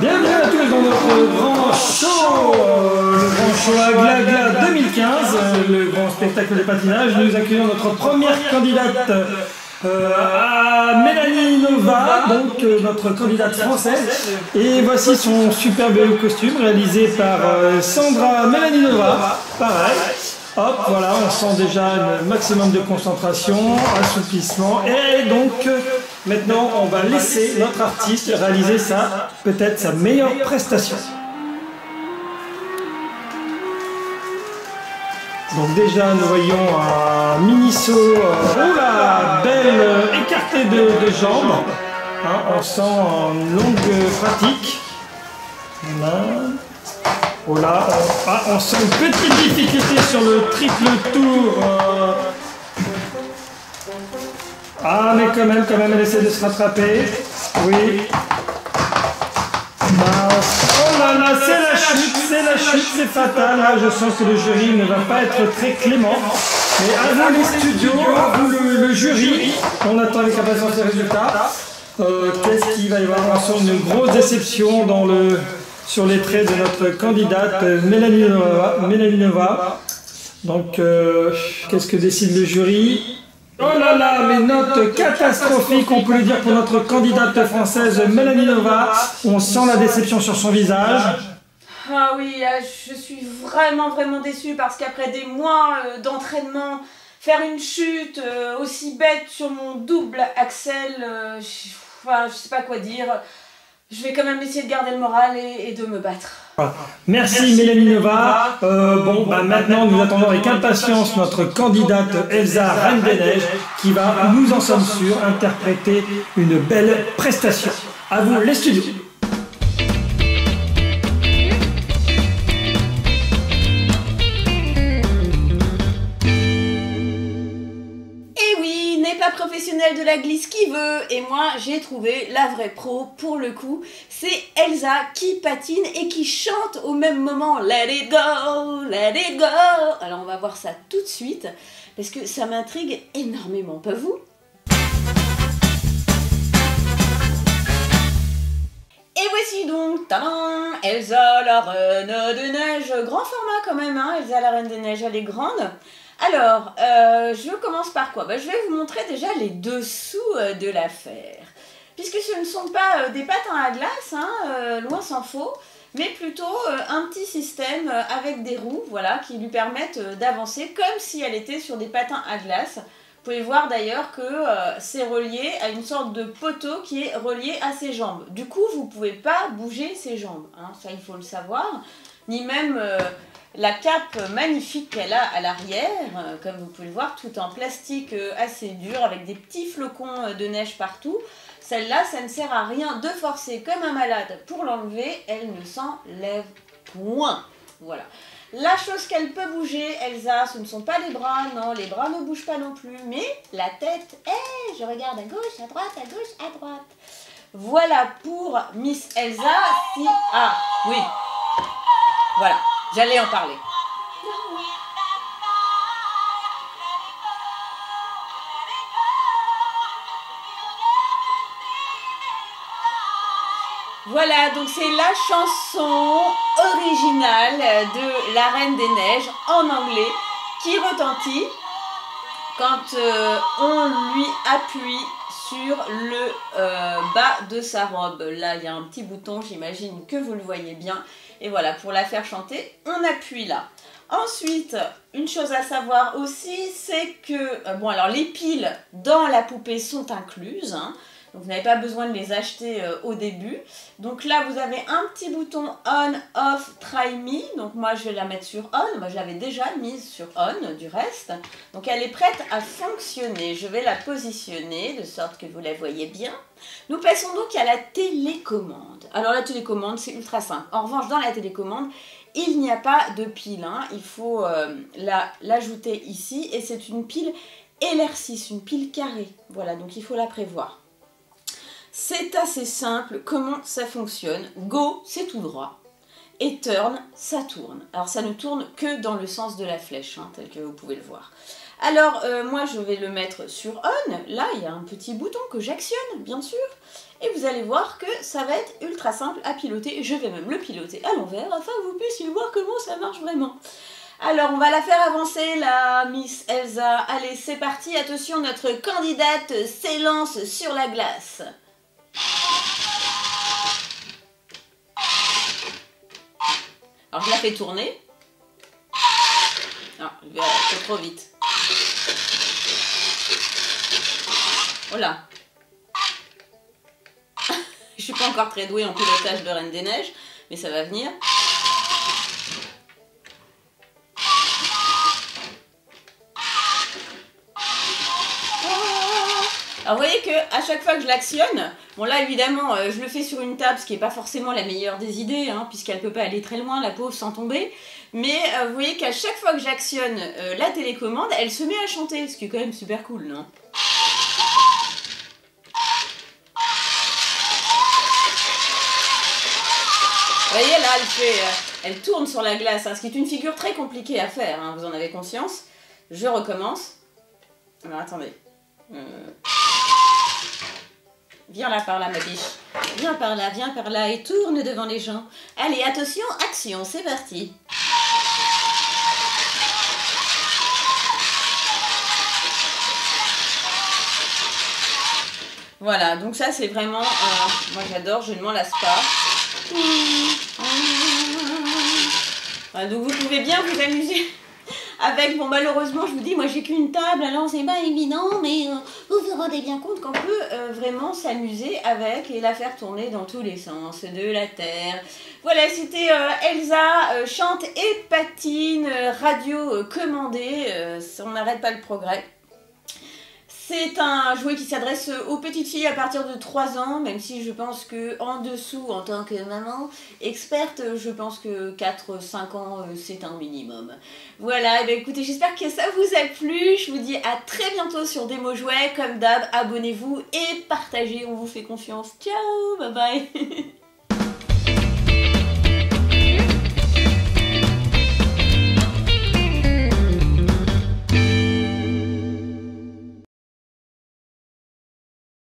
Bienvenue à tous dans notre grand show, le grand show à Glagla 2015, le grand spectacle de patinage. Nous accueillons notre première candidate à Mélanie Nova, donc notre candidate française. Et voici son superbe costume réalisé par Sandra Mélanie Nova. Pareil. Hop, voilà, on sent déjà un maximum de concentration, assouplissement. Et donc, maintenant, on va laisser notre artiste réaliser peut-être sa meilleure prestation. Donc déjà, nous voyons un mini-saut, belle écarté de jambes. Hein, on sent une longue pratique. Voilà. Oh là, on sent une petite difficulté sur le triple tour. Ah, mais quand même, elle essaie de se rattraper. Oui. Oh là là, c'est la chute, c'est fatal. Là, je sens que le jury ne va pas être très clément. Mais à vous les studios, à vous le jury, on attend avec impatience les résultats. Qu'est-ce qu'il va y avoir? On sent une grosse déception sur les traits de notre candidate Mélanie Nova. Donc, qu'est-ce que décide le jury? Oh là là, mais note catastrophique, on peut le dire pour notre candidate française Mélanie Nova. On sent la déception sur son visage. Ah oui, je suis vraiment déçue parce qu'après des mois d'entraînement, faire une chute aussi bête sur mon double axel, je sais pas quoi dire. Je vais quand même essayer de garder le moral et de me battre. Merci Mélanie Nova. Maintenant nous attendons avec impatience notre candidate Elsa Reine des Neiges qui va, nous en sommes sûrs, interpréter une belle prestation. À vous les studios. Professionnel de la glisse qui veut, et moi j'ai trouvé la vraie pro pour le coup. C'est Elsa qui patine et qui chante au même moment Let it go, let it go. Alors on va voir ça tout de suite parce que ça m'intrigue énormément, pas vous? Et voici donc, tadam, Elsa la Reine des Neiges, grand format quand même, hein, Elsa la Reine des Neiges, elle est grande. Alors, je commence par quoi? Je vais vous montrer déjà les dessous de l'affaire. Puisque ce ne sont pas des patins à glace, hein, loin s'en faut, mais plutôt un petit système avec des roues, voilà, qui lui permettent d'avancer comme si elle était sur des patins à glace. Vous pouvez voir d'ailleurs que c'est relié à une sorte de poteau qui est relié à ses jambes. Du coup, vous ne pouvez pas bouger ses jambes, hein, ça il faut le savoir, ni même... la cape magnifique qu'elle a à l'arrière, comme vous pouvez le voir, tout en plastique assez dur, avec des petits flocons de neige partout. Celle-là, ça ne sert à rien de forcer comme un malade pour l'enlever, elle ne s'enlève point. Voilà. La chose qu'elle peut bouger, Elsa, ce ne sont pas les bras, non, les bras ne bougent pas non plus, mais la tête, je regarde à gauche, à droite, à gauche, à droite. Voilà pour Miss Elsa. Ah, oui. Voilà. J'allais en parler. Voilà, donc c'est la chanson originale de La Reine des Neiges en anglais qui retentit quand on lui appuie sur le bas de sa robe. Là, il y a un petit bouton, j'imagine que vous le voyez bien. Et voilà, pour la faire chanter, on appuie là. Ensuite, une chose à savoir aussi, c'est que, alors les piles dans la poupée sont incluses, hein, donc vous n'avez pas besoin de les acheter au début. Donc là, vous avez un petit bouton On, Off, Try Me. Donc moi, je vais la mettre sur On. Moi, je l'avais déjà mise sur On, du reste. Donc elle est prête à fonctionner. Je vais la positionner de sorte que vous la voyez bien. Nous passons donc à la télécommande. Alors la télécommande, c'est ultra simple. En revanche, dans la télécommande, il n'y a pas de pile, hein. Il faut l'ajouter ici. Et c'est une pile LR6, une pile carrée. Voilà, donc il faut la prévoir. C'est assez simple, comment ça fonctionne. Go, c'est tout droit. Et turn, ça tourne. Alors ça ne tourne que dans le sens de la flèche, hein, tel que vous pouvez le voir. Alors, moi, je vais le mettre sur on. Là, il y a un petit bouton que j'actionne, bien sûr. Et vous allez voir que ça va être ultra simple à piloter. Je vais même le piloter à l'envers afin que vous puissiez voir comment ça marche vraiment. Alors, on va la faire avancer, la Miss Elsa. Allez, c'est parti. Attention, notre candidate s'élance sur la glace. Alors, je la fais tourner. Non, c'est trop vite. Voilà. Je suis pas encore très douée en pilotage de Reine des Neiges, mais ça va venir. Alors vous voyez que à chaque fois que je l'actionne, bon là évidemment je le fais sur une table, ce qui n'est pas forcément la meilleure des idées, hein, puisqu'elle ne peut pas aller très loin, la pauvre, sans tomber. Mais vous voyez qu'à chaque fois que j'actionne la télécommande, elle se met à chanter, ce qui est quand même super cool, non? Vous voyez là, elle tourne sur la glace, hein, ce qui est une figure très compliquée à faire, hein, vous en avez conscience. Je recommence. Alors attendez. Viens là par là ma biche. Viens par là et tourne devant les gens. Allez, attention, action, c'est parti. Voilà, donc ça c'est vraiment... moi j'adore, je ne m'en lasse pas. Voilà, donc vous pouvez bien vous amuser avec, bon malheureusement je vous dis, moi j'ai qu'une table, alors c'est pas évident, mais vous vous rendez bien compte qu'on peut vraiment s'amuser avec et la faire tourner dans tous les sens de la Terre. Voilà, c'était Elsa, chante et patine, radio commandée, on n'arrête pas le progrès. C'est un jouet qui s'adresse aux petites filles à partir de 3 ans, même si je pense que en dessous, en tant que maman experte, je pense que 4-5 ans, c'est un minimum. Voilà, et bien écoutez, j'espère que ça vous a plu. Je vous dis à très bientôt sur Démo Jouets. Comme d'hab, abonnez-vous et partagez, on vous fait confiance. Ciao, bye bye.